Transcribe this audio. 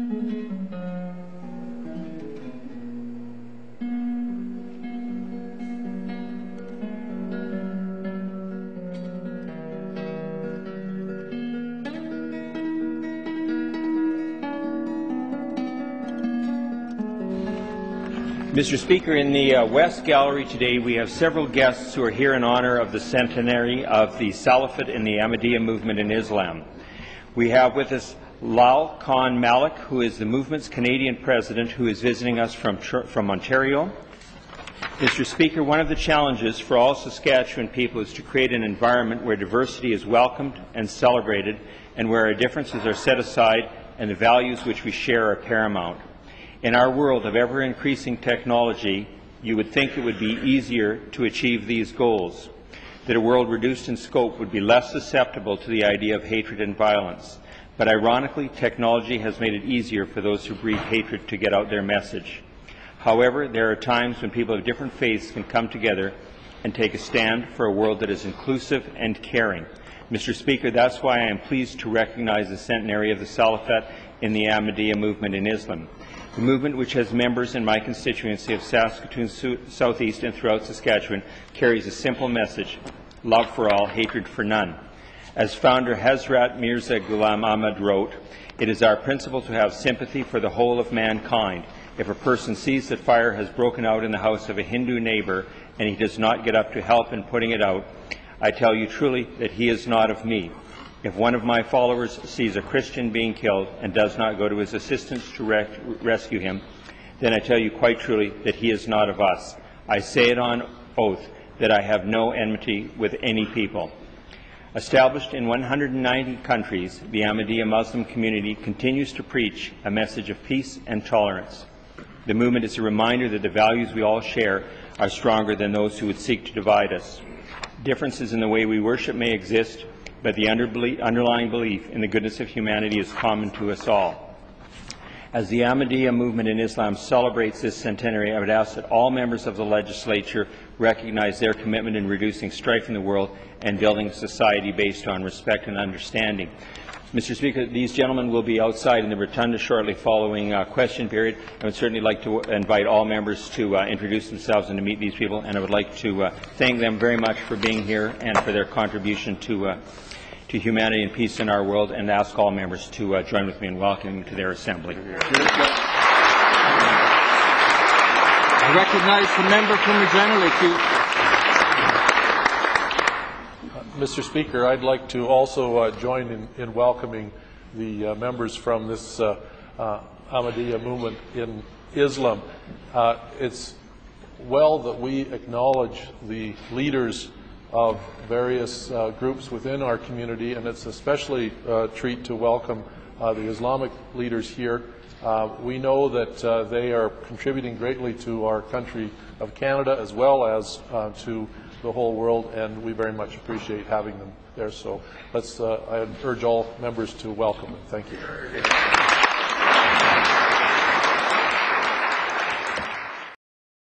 Mr. Speaker, in the West Gallery today we have several guests who are here in honor of the centenary of the Salafit and the Ahmadiyya movement in Islam. We have with us Lal Khan Malik, who is the movement's Canadian president, who is visiting us from Ontario. Mr. Speaker, one of the challenges for all Saskatchewan people is to create an environment where diversity is welcomed and celebrated, and where our differences are set aside and the values which we share are paramount. In our world of ever-increasing technology, you would think it would be easier to achieve these goals, that a world reduced in scope would be less susceptible to the idea of hatred and violence. But ironically, technology has made it easier for those who breed hatred to get out their message. However, there are times when people of different faiths can come together and take a stand for a world that is inclusive and caring. Mr. Speaker, that's why I am pleased to recognize the centenary of the Salafat in the Ahmadiyya movement in Islam. The movement, which has members in my constituency of Saskatchewan Southeast and throughout Saskatchewan, carries a simple message: love for all, hatred for none. As founder Hazrat Mirza Ghulam Ahmad wrote, "It is our principle to have sympathy for the whole of mankind. If a person sees that fire has broken out in the house of a Hindu neighbor and he does not get up to help in putting it out, I tell you truly that he is not of me. If one of my followers sees a Christian being killed and does not go to his assistance to rescue him, then I tell you quite truly that he is not of us. I say it on oath that I have no enmity with any people." Established in 190 countries, the Ahmadiyya Muslim community continues to preach a message of peace and tolerance. The movement is a reminder that the values we all share are stronger than those who would seek to divide us. Differences in the way we worship may exist, but the underlying belief in the goodness of humanity is common to us all. As the Ahmadiyya movement in Islam celebrates this centenary, I would ask that all members of the legislature recognize their commitment in reducing strife in the world and building a society based on respect and understanding. Mr. Speaker, these gentlemen will be outside in the rotunda shortly following question period. I would certainly like to invite all members to introduce themselves and to meet these people, and I would like to thank them very much for being here and for their contribution to humanity and peace in our world, and ask all members to join with me in welcoming to their assembly. I recognize the member from Regina Mr. Speaker, I'd like to also join in welcoming the members from this Ahmadiyya movement in Islam. It's well that we acknowledge the leaders of various groups within our community, and it's especially a treat to welcome the Islamic leaders here. We know that they are contributing greatly to our country of Canada as well as to the whole world, and we very much appreciate having them there. So I urge all members to welcome them. Thank you.